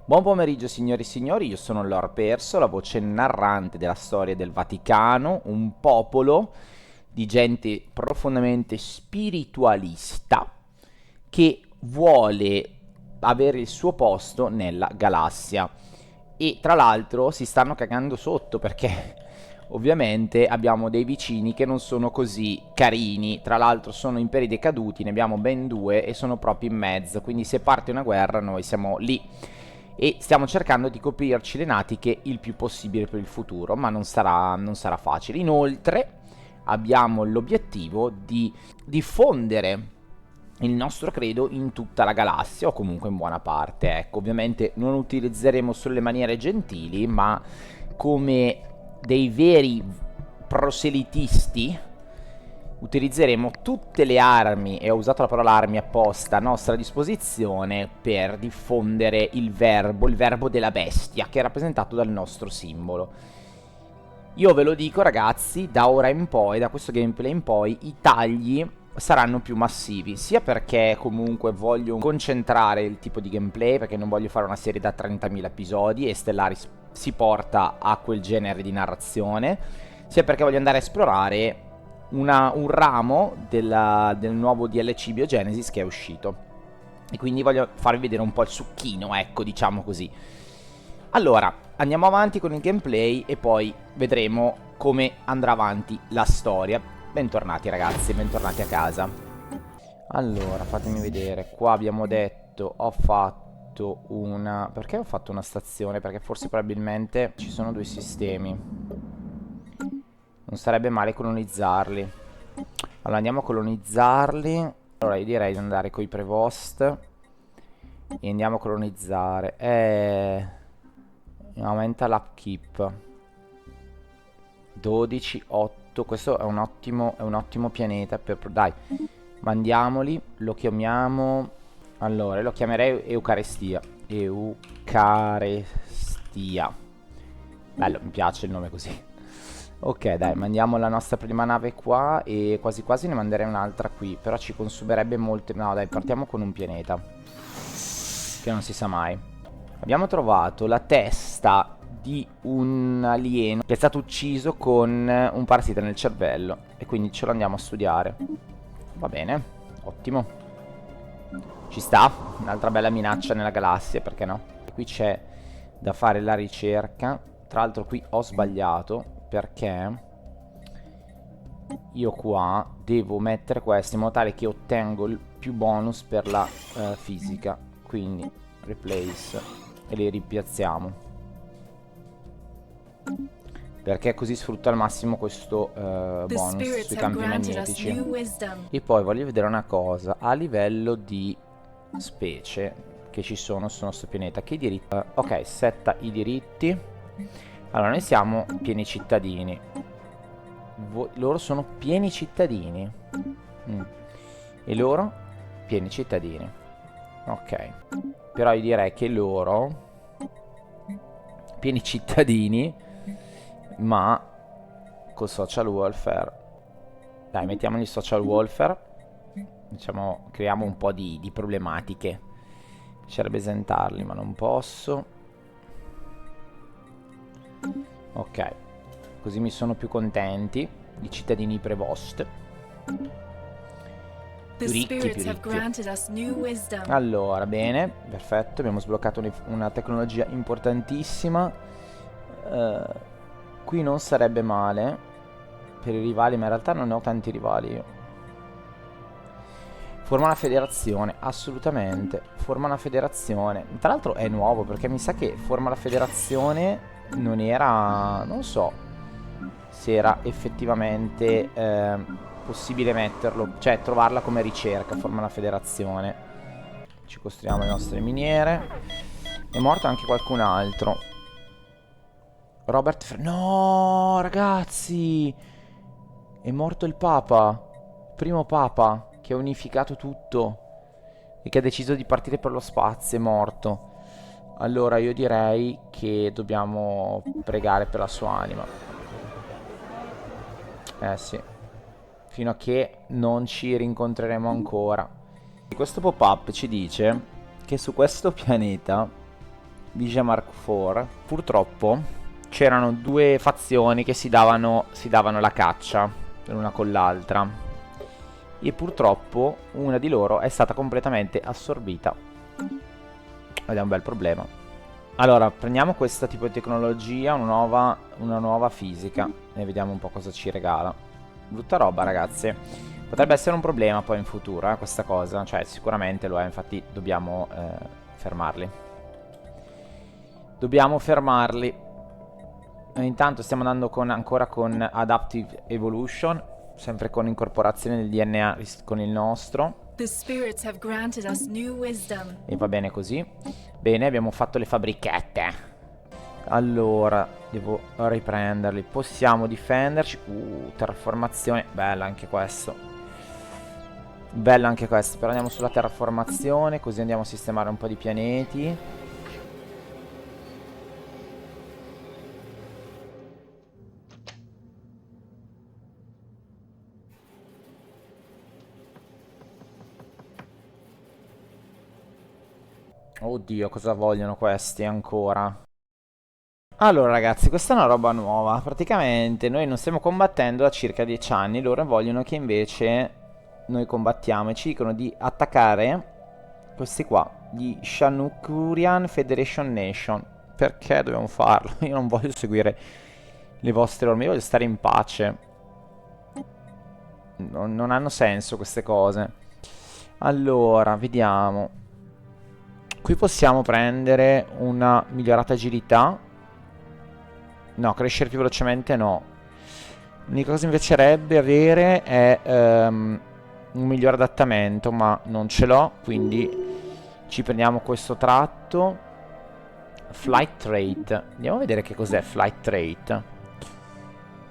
Buon pomeriggio signori e signori, io sono Lord Perso, la voce narrante della storia del Vaticano, un popolo di gente profondamente spiritualista che vuole avere il suo posto nella galassia. E tra l'altro si stanno cagando sotto perché ovviamente abbiamo dei vicini che non sono così carini. Tra l'altro sono imperi decaduti, ne abbiamo ben due e sono proprio in mezzo. Quindi se parte una guerra noi siamo lì. E stiamo cercando di coprirci le natiche il più possibile per il futuro, ma non sarà facile. Inoltre abbiamo l'obiettivo di diffondere il nostro credo in tutta la galassia, o comunque in buona parte. Ecco, ovviamente non utilizzeremo solo le maniere gentili, ma come dei veri proselitisti utilizzeremo tutte le armi, e ho usato la parola armi apposta, a nostra disposizione per diffondere il verbo della bestia, che è rappresentato dal nostro simbolo. Io ve lo dico ragazzi, da ora in poi, da questo gameplay in poi, i tagli saranno più massivi, sia perché comunque voglio concentrare il tipo di gameplay, perché non voglio fare una serie da 30.000 episodi e Stellaris si porta a quel genere di narrazione, sia perché voglio andare a esplorare un ramo del nuovo DLC Biogenesis che è uscito. E quindi voglio farvi vedere un po' il succhino, ecco, diciamo così. Allora, andiamo avanti con il gameplay e poi vedremo come andrà avanti la storia. Bentornati ragazzi, bentornati a casa. Allora, fatemi vedere. Qua abbiamo detto, ho fatto una... Perché ho fatto una stazione? Perché forse probabilmente ci sono due sistemi. Non sarebbe male colonizzarli. Allora andiamo a colonizzarli. Allora io direi di andare con i prevost e andiamo a colonizzare. Aumenta l'upkeep 12, 8. Questo è un ottimo pianeta per... Dai, mandiamoli. Lo chiamiamo... Allora, lo chiamerei Eucarestia. Eucarestia. Bello, mi piace il nome così. Ok, dai, mandiamo la nostra prima nave qua e quasi quasi ne manderei un'altra qui, però ci consumerebbe molte... No, dai, partiamo con un pianeta, che non si sa mai. Abbiamo trovato la testa di un alieno che è stato ucciso con un parassita nel cervello e quindi ce lo andiamo a studiare. Va bene, ottimo. Ci sta, un'altra bella minaccia nella galassia, perché no? E qui c'è da fare la ricerca. Tra l'altro qui ho sbagliato, perché io qua devo mettere questo in modo tale che ottengo il più bonus per la fisica. Quindi replace e li ripiazziamo, perché così sfrutto al massimo questo bonus sui campi magnetici. E poi voglio vedere una cosa a livello di specie che ci sono sul nostro pianeta. Che diritti? Ok, setta i diritti. Allora, noi siamo pieni cittadini. Loro sono pieni cittadini. E loro? Pieni cittadini. Ok. Però io direi che loro... Pieni cittadini, ma col social welfare. Dai, mettiamogli social welfare. Diciamo, creiamo un po' di problematiche. Piacerebbe esentarli, ma non posso. Ok, così mi sono più contenti i cittadini prevost. Più ricchi, più ricchi. Allora, bene, perfetto, abbiamo sbloccato una tecnologia importantissima. Qui non sarebbe male per i rivali, ma in realtà non ne ho tanti rivali io. Forma una federazione, assolutamente. Forma una federazione. Tra l'altro è nuovo, perché mi sa che forma la federazione non era... non so se era effettivamente possibile metterlo, cioè trovarla come ricerca. Forma una federazione. Ci costruiamo le nostre miniere. È morto anche qualcun altro. No, ragazzi, è morto il Papa, il primo Papa, che ha unificato tutto e che ha deciso di partire per lo spazio. È morto. Allora io direi che dobbiamo pregare per la sua anima. Sì, fino a che non ci rincontreremo ancora. Questo pop-up ci dice che su questo pianeta Vigia Mark IV. Purtroppo c'erano due fazioni che si davano la caccia l'una con l'altra, e purtroppo una di loro è stata completamente assorbita, ed è un bel problema. Allora, prendiamo questo tipo di tecnologia, una nuova fisica, e vediamo un po' cosa ci regala. Brutta roba, ragazzi. Potrebbe essere un problema poi in futuro, questa cosa. Cioè, sicuramente lo è, infatti dobbiamo fermarli. Dobbiamo fermarli. E intanto stiamo andando ancora con Adaptive Evolution, sempre con incorporazione del DNA con il nostro. The spirits have granted us new wisdom. E va bene così. Bene, abbiamo fatto le fabbrichette. Allora, devo riprenderli. Possiamo difenderci. Terraformazione. Bella anche questo. Bella anche questo. Però andiamo sulla terraformazione, così andiamo a sistemare un po' di pianeti. Oddio, cosa vogliono questi ancora? Allora ragazzi, questa è una roba nuova. Praticamente noi non stiamo combattendo da circa 10 anni. Loro vogliono che invece noi combattiamo, e ci dicono di attaccare questi qua, gli Shanukurian Federation Nation. Perché dobbiamo farlo? Io non voglio seguire le vostre orme, io voglio stare in pace. Non hanno senso queste cose. Allora, vediamo. Qui possiamo prendere una migliorata agilità. No, crescere più velocemente no. L'unica cosa che mi piacerebbe avere è un miglior adattamento, ma non ce l'ho, quindi ci prendiamo questo tratto. Flight Trait. Andiamo a vedere che cos'è Flight Trait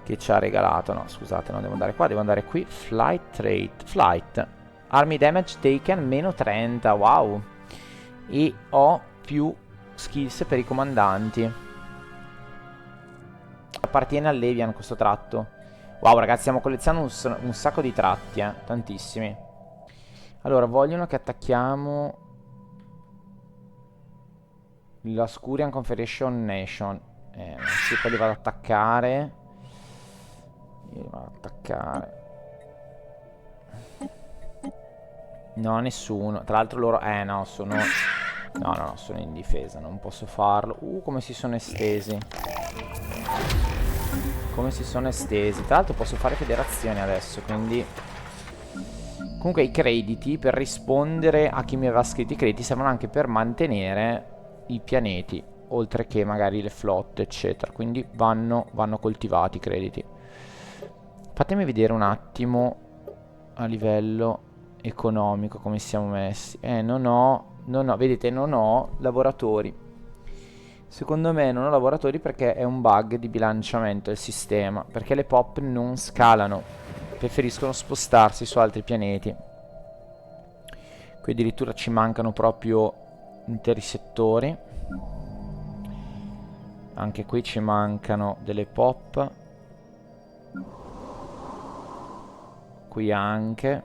che ci ha regalato. No, scusate, non devo andare qua, devo andare qui. Flight Trait. Flight. Army Damage Taken meno 30, wow. E ho più skills per i comandanti. Appartiene al Levian questo tratto. Wow ragazzi, stiamo collezionando un sacco di tratti, tantissimi. Allora, vogliono che attacchiamo la Scurian Confederation Nation. Sì, poi li vado ad attaccare. Io vado ad attaccare. No, nessuno. Tra l'altro loro... no, sono... No, sono in difesa, non posso farlo. Come si sono estesi. Come si sono estesi. Tra l'altro posso fare federazioni adesso, quindi... Comunque i crediti, per rispondere a chi mi aveva scritto i crediti, servono anche per mantenere i pianeti, oltre che magari le flotte, eccetera. Quindi vanno coltivati i crediti. Fatemi vedere un attimo a livello economico come siamo messi. Non ho, vedete, non ho lavoratori. Secondo me non ho lavoratori perché è un bug di bilanciamento del sistema, perché le pop non scalano, preferiscono spostarsi su altri pianeti. Qui addirittura ci mancano proprio interi settori. Anche qui ci mancano delle pop. Qui anche.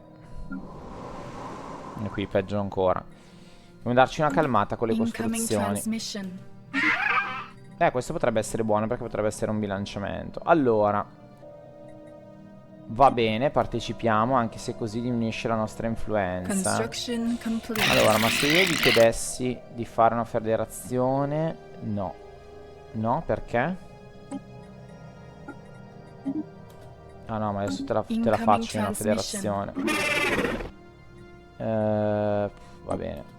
E qui peggio ancora. Dobbiamo darci una calmata con le costruzioni. Questo potrebbe essere buono perché potrebbe essere un bilanciamento. Allora, va bene, partecipiamo, anche se così diminuisce la nostra influenza. Allora, ma se io gli chiedessi di fare una federazione... No. No, perché? Ah no, ma adesso te la faccio una federazione. Va bene.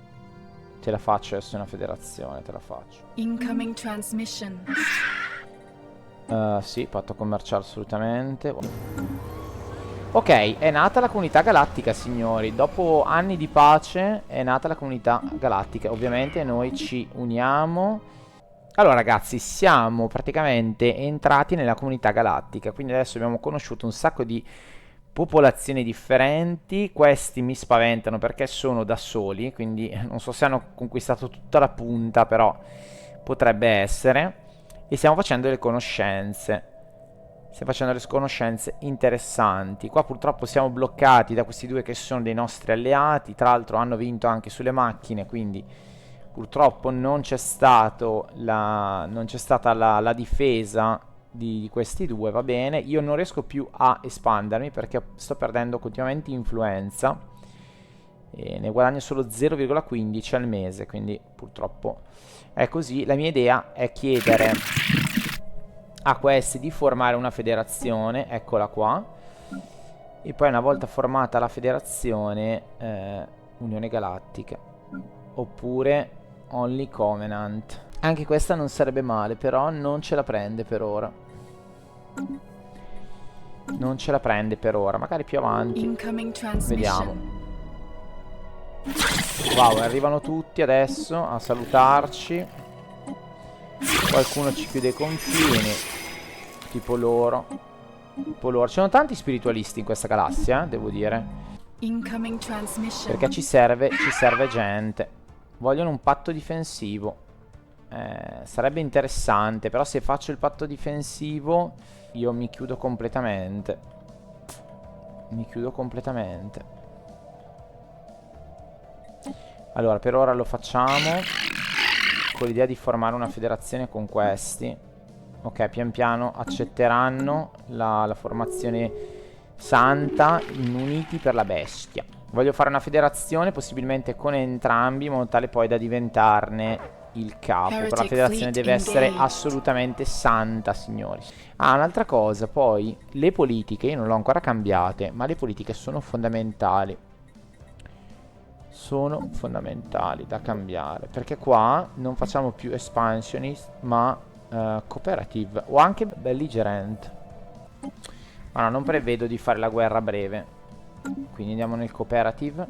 Te la faccio adesso una federazione, te la faccio. Incoming transmission. Sì, patto commerciale assolutamente. Ok, è nata la comunità galattica, signori. Dopo anni di pace è nata la comunità galattica. Ovviamente noi ci uniamo. Allora ragazzi, siamo praticamente entrati nella comunità galattica. Quindi adesso abbiamo conosciuto un sacco di popolazioni differenti. Questi mi spaventano perché sono da soli, quindi non so se hanno conquistato tutta la punta, però potrebbe essere. E stiamo facendo delle conoscenze. Stiamo facendo delle conoscenze interessanti. Qua purtroppo siamo bloccati da questi due che sono dei nostri alleati. Tra l'altro hanno vinto anche sulle macchine, quindi Purtroppo non c'è stata la difesa di questi due, va bene. Io non riesco più a espandermi perché sto perdendo continuamente influenza e ne guadagno solo 0,15 al mese, quindi purtroppo è così. La mia idea è chiedere a questi di formare una federazione, eccola qua, e poi una volta formata la federazione, Unione Galattica, oppure Only Covenant. Anche questa non sarebbe male, però non ce la prende per ora. Non ce la prende per ora, magari più avanti. Incoming Vediamo. transmission. Wow, arrivano tutti adesso a salutarci. Qualcuno ci chiude i confini, tipo loro. Tipo loro. Ci sono tanti spiritualisti in questa galassia, devo dire, Incoming transmission. perché ci serve gente. Vogliono un patto difensivo. Sarebbe interessante, però se faccio il patto difensivo io mi chiudo completamente. Mi chiudo completamente. Allora, per ora lo facciamo con l'idea di formare una federazione con questi. Ok, pian piano accetteranno la formazione santa, uniti per la bestia. Voglio fare una federazione possibilmente con entrambi, in modo tale poi da diventarne il capo. Però la federazione deve essere assolutamente santa, signori. Ah, un'altra cosa, poi le politiche, io non l'ho ancora cambiate, ma le politiche sono fondamentali. Sono fondamentali da cambiare, perché qua non facciamo più expansionist, ma cooperative o anche belligerent. Ma no, non prevedo di fare la guerra a breve, quindi andiamo nel cooperative.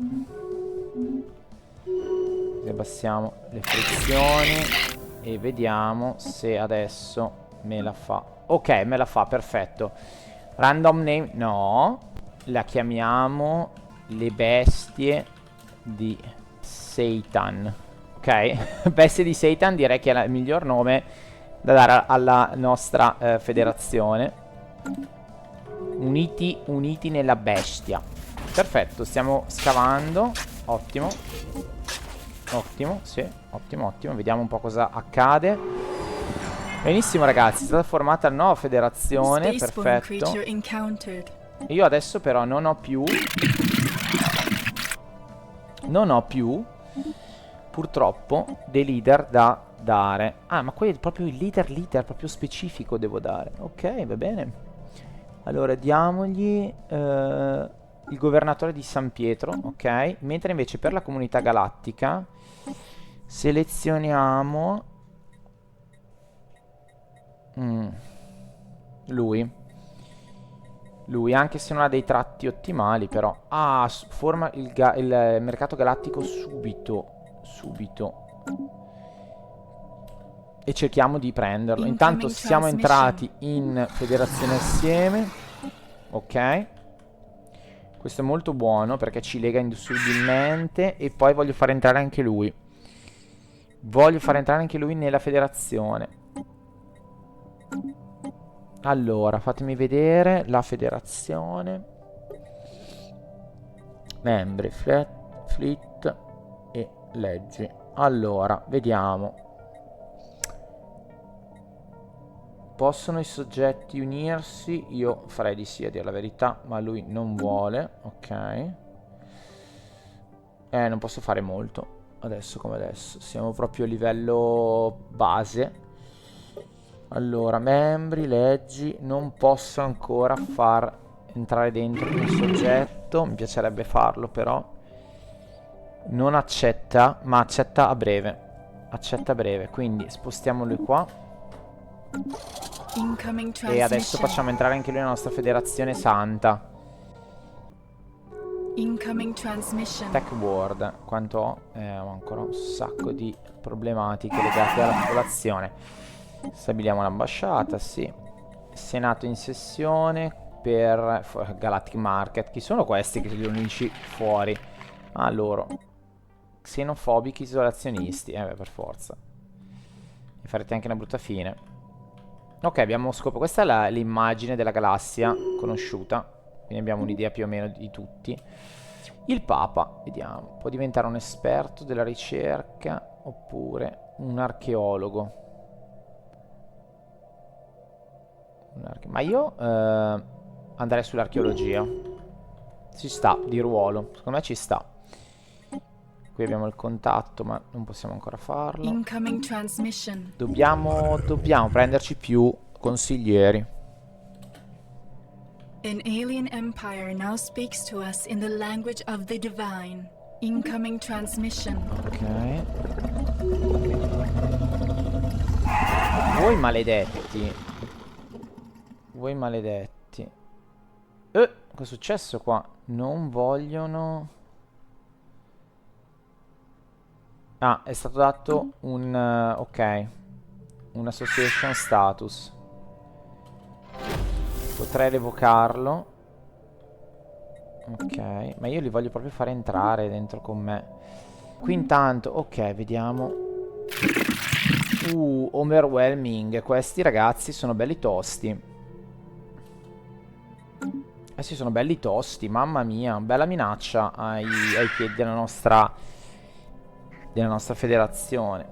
Abbassiamo le frizioni e vediamo se adesso me la fa. Ok, me la fa, perfetto. Random name, no. La chiamiamo le bestie di Satan. Ok, bestie di Satan direi che è il miglior nome da dare alla nostra federazione. Uniti nella bestia. Perfetto, stiamo scavando. Ottimo. Ottimo, sì, ottimo, ottimo. Vediamo un po' cosa accade. Benissimo ragazzi, è stata formata la nuova federazione. Perfetto. Io adesso però non ho più purtroppo dei leader da dare. Ah, ma qui è proprio il leader proprio specifico devo dare. Ok, va bene. Allora diamogli il governatore di San Pietro, ok. Mentre invece per la comunità galattica selezioniamo lui, anche se non ha dei tratti ottimali, però forma il mercato galattico subito. E cerchiamo di prenderlo. Intanto siamo entrati in federazione assieme. Ok, questo è molto buono perché ci lega indissolubilmente. E poi voglio fare entrare anche lui. Voglio fare entrare anche lui nella federazione. Allora, fatemi vedere la federazione. Membri, fleet e leggi. Allora, vediamo. Possono i soggetti unirsi? Io farei di sì, a dire la verità, ma lui non vuole. Ok. Non posso fare molto adesso come adesso. Siamo proprio a livello base. Allora, membri, leggi. Non posso ancora far entrare dentro un soggetto. Mi piacerebbe farlo, però non accetta, ma accetta a breve. Accetta a breve, quindi spostiamo lui qua. E adesso facciamo entrare anche lui nella nostra federazione santa. Tech World. Quanto ho? Ho ancora un sacco di problematiche legate alla popolazione. Stabiliamo l'ambasciata, sì. Senato in sessione per Galactic Market. Chi sono questi che li unici fuori? Ah, loro. Xenofobici isolazionisti. Per forza. E farete anche una brutta fine. Ok, abbiamo scopo. Questa è l'immagine della galassia conosciuta. Quindi abbiamo un'idea più o meno di tutti. Il Papa, vediamo. Può diventare un esperto della ricerca. oppure un archeologo. Ma io andrei sull'archeologia. Ci sta, di ruolo. Secondo me ci sta. Qui abbiamo il contatto, ma non possiamo ancora farlo. Incoming transmission. Dobbiamo prenderci più consiglieri. An alien empire now speaks to us in the language of the divine. Incoming transmission. Ok. Voi maledetti. Voi maledetti. Cosa è successo qua? Non vogliono... Ah, è stato dato un... ok. Un association status. Potrei revocarlo. Ok. Ma io li voglio proprio fare entrare dentro con me. Qui intanto... Ok, vediamo. Overwhelming. Questi ragazzi sono belli tosti. Eh sì, sono belli tosti. Mamma mia. Bella minaccia ai piedi della nostra federazione.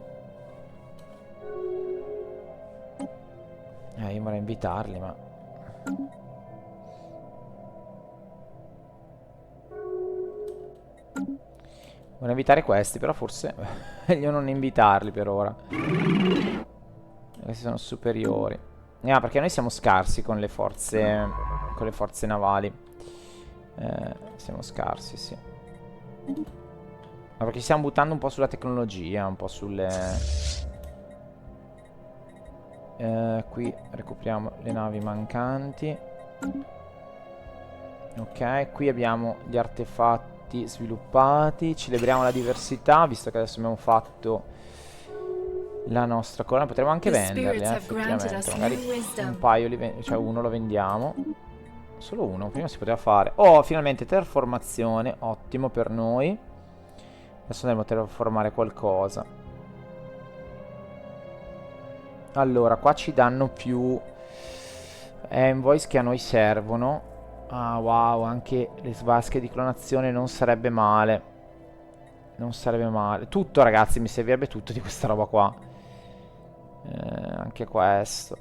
Io vorrei invitarli, ma... vorrei invitare questi, però forse meglio non invitarli per ora. Questi sono superiori. Perché noi siamo scarsi con le forze navali. Siamo scarsi, sì. Ma perché stiamo buttando un po' sulla tecnologia, un po' sulle... qui recuperiamo le navi mancanti. Ok, qui abbiamo gli artefatti sviluppati. Celebriamo la diversità, visto che adesso abbiamo fatto la nostra corona. Potremmo anche venderli, effettivamente. Magari un paio, cioè uno lo vendiamo. Solo uno, prima si poteva fare. Oh, finalmente terraformazione, ottimo per noi. Adesso andremo a terraformare qualcosa. Allora, qua ci danno più envoys che a noi servono. Ah, wow, anche le vasche di clonazione non sarebbe male. Non sarebbe male. Tutto, ragazzi, mi servirebbe tutto di questa roba qua. Anche questo.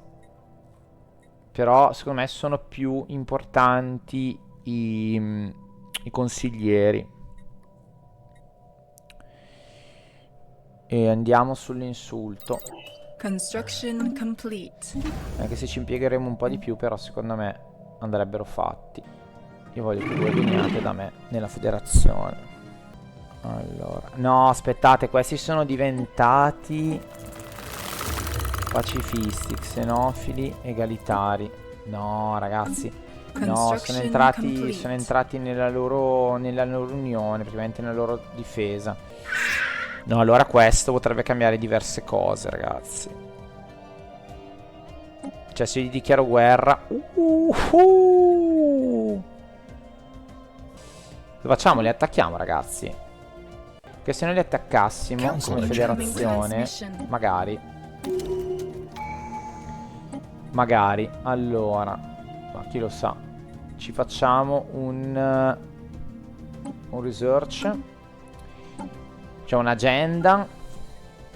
Però, secondo me, sono più importanti i consiglieri. E andiamo sull'insulto. Construction complete. Anche se ci impiegheremo un po' di più, però secondo me andrebbero fatti. Io voglio che voi veniate da me nella federazione. Allora, no, aspettate, questi sono diventati pacifisti, xenofili, egalitari. No, ragazzi. No, sono entrati nella loro unione, praticamente nella loro difesa. No, allora questo potrebbe cambiare diverse cose, ragazzi. Cioè, se gli dichiaro guerra... Lo facciamo? Li attacchiamo, ragazzi. Che se noi li attaccassimo come federazione... Magari. Allora... Ma chi lo sa. Ci facciamo un research. C'è un'agenda.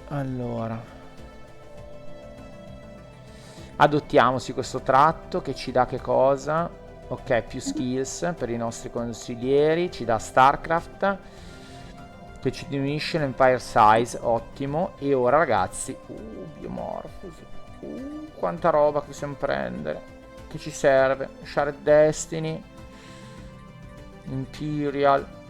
Allora. Adottiamoci questo tratto che ci dà che cosa? Ok, più skills per i nostri consiglieri. Ci dà StarCraft, che ci diminuisce l'Empire Size. Ottimo. E ora, ragazzi, biomorfosi. Quanta roba che possiamo prendere. Che ci serve. Shared Destiny, Imperial.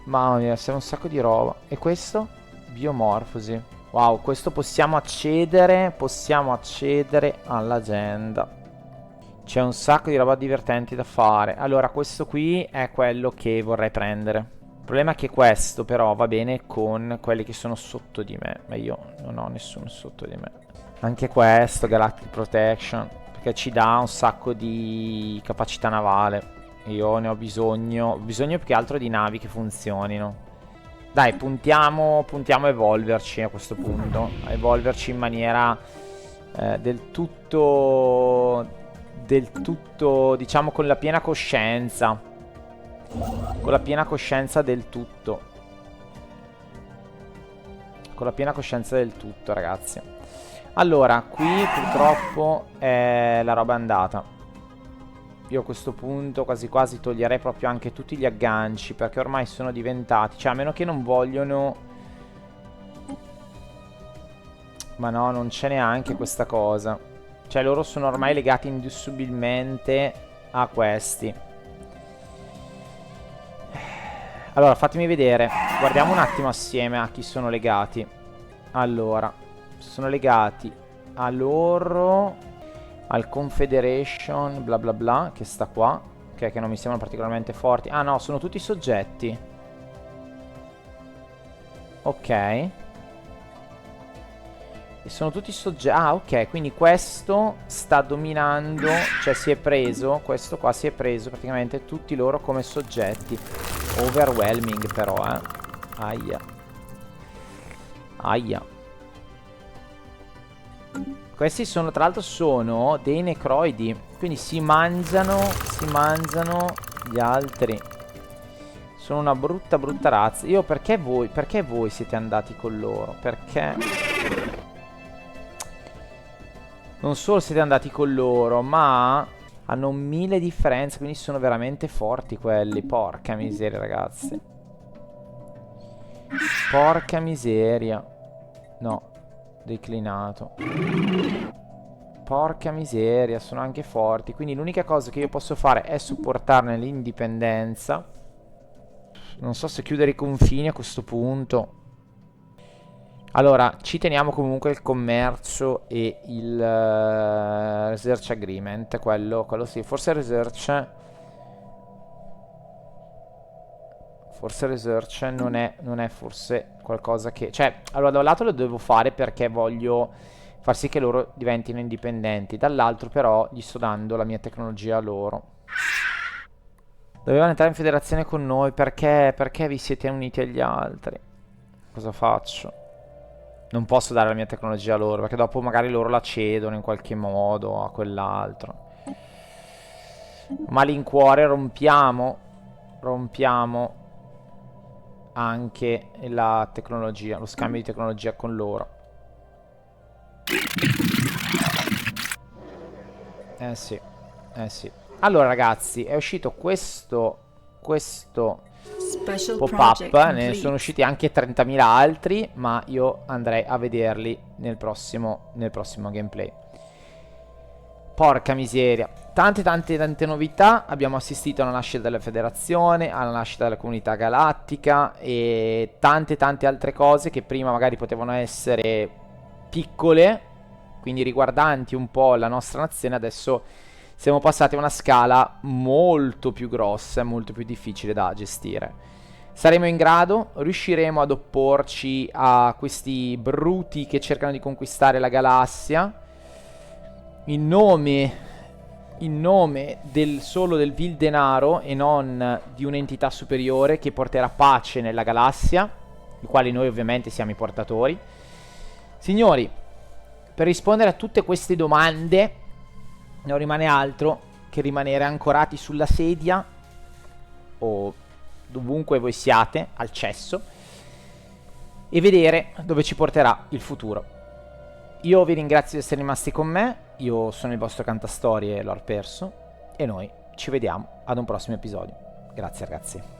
Mamma mia, serve un sacco di roba. E questo? Biomorfosi. Wow, questo possiamo accedere all'agenda. C'è un sacco di roba divertenti da fare. Allora, questo qui è quello che vorrei prendere. Il problema è che questo però va bene con quelli che sono sotto di me. Ma io non ho nessuno sotto di me. Anche questo, Galactic Protection, perché ci dà un sacco di capacità navale. Io ne ho bisogno più che altro di navi che funzionino. Dai, puntiamo a evolverci a questo punto. A evolverci in maniera del tutto, diciamo, con la piena coscienza. Con la piena coscienza del tutto. con la piena coscienza del tutto, ragazzi. Allora, qui purtroppo la roba è andata. Io a questo punto quasi quasi toglierei proprio anche tutti gli agganci, perché ormai sono diventati, cioè a meno che non vogliono... Ma no, non c'è neanche questa cosa. Cioè loro sono ormai legati indissolubilmente a questi. Allora, fatemi vedere. Guardiamo un attimo assieme a chi sono legati. Allora, sono legati a loro, al Confederation, bla bla bla, che sta qua. Ok, che non mi sembrano particolarmente forti. Ah no, sono tutti soggetti. Ok. E sono tutti soggetti. Ah, ok, quindi questo sta dominando, cioè si è preso, questo qua si è preso praticamente tutti loro come soggetti. Overwhelming però, Aia. Aia. Questi sono, tra l'altro, sono dei necroidi. Quindi si mangiano gli altri. Sono una brutta brutta razza. Io perché voi siete andati con loro? Perché? Non solo siete andati con loro, ma hanno 1000 differenze, quindi sono veramente forti quelli. Porca miseria, ragazzi. Porca miseria. No, declinato. Porca miseria, sono anche forti. Quindi l'unica cosa che io posso fare è supportarne l'indipendenza. Non so se chiudere i confini a questo punto. Allora, ci teniamo comunque il commercio e il research agreement. Quello sì. Forse il research... Forse il research non è forse qualcosa che... Cioè, allora da un lato lo devo fare perché voglio far sì che loro diventino indipendenti. Dall'altro però gli sto dando la mia tecnologia a loro. Dovevano entrare in federazione con noi. Perché vi siete uniti agli altri? Cosa faccio? Non posso dare la mia tecnologia a loro, perché dopo magari loro la cedono in qualche modo a quell'altro. Malincuore, rompiamo anche la tecnologia, lo scambio di tecnologia con loro. Eh sì. Allora ragazzi, è uscito questo pop-up, ne sono usciti anche 30.000 altri, ma io andrei a vederli nel prossimo gameplay. Porca miseria. Tante novità. Abbiamo assistito alla nascita della federazione, alla nascita della comunità galattica e tante altre cose che prima magari potevano essere piccole, quindi riguardanti un po' la nostra nazione. Adesso siamo passati a una scala molto più grossa e molto più difficile da gestire. Saremo in grado? Riusciremo ad opporci a questi bruti che cercano di conquistare la galassia in nome solo del vil denaro e non di un'entità superiore che porterà pace nella galassia, di quali noi ovviamente siamo i portatori. Signori, per rispondere a tutte queste domande non rimane altro che rimanere ancorati sulla sedia o dovunque voi siate, al cesso, e vedere dove ci porterà il futuro. Io vi ringrazio di essere rimasti con me. Io sono il vostro cantastorie Lord Perso e noi ci vediamo ad un prossimo episodio. Grazie ragazzi.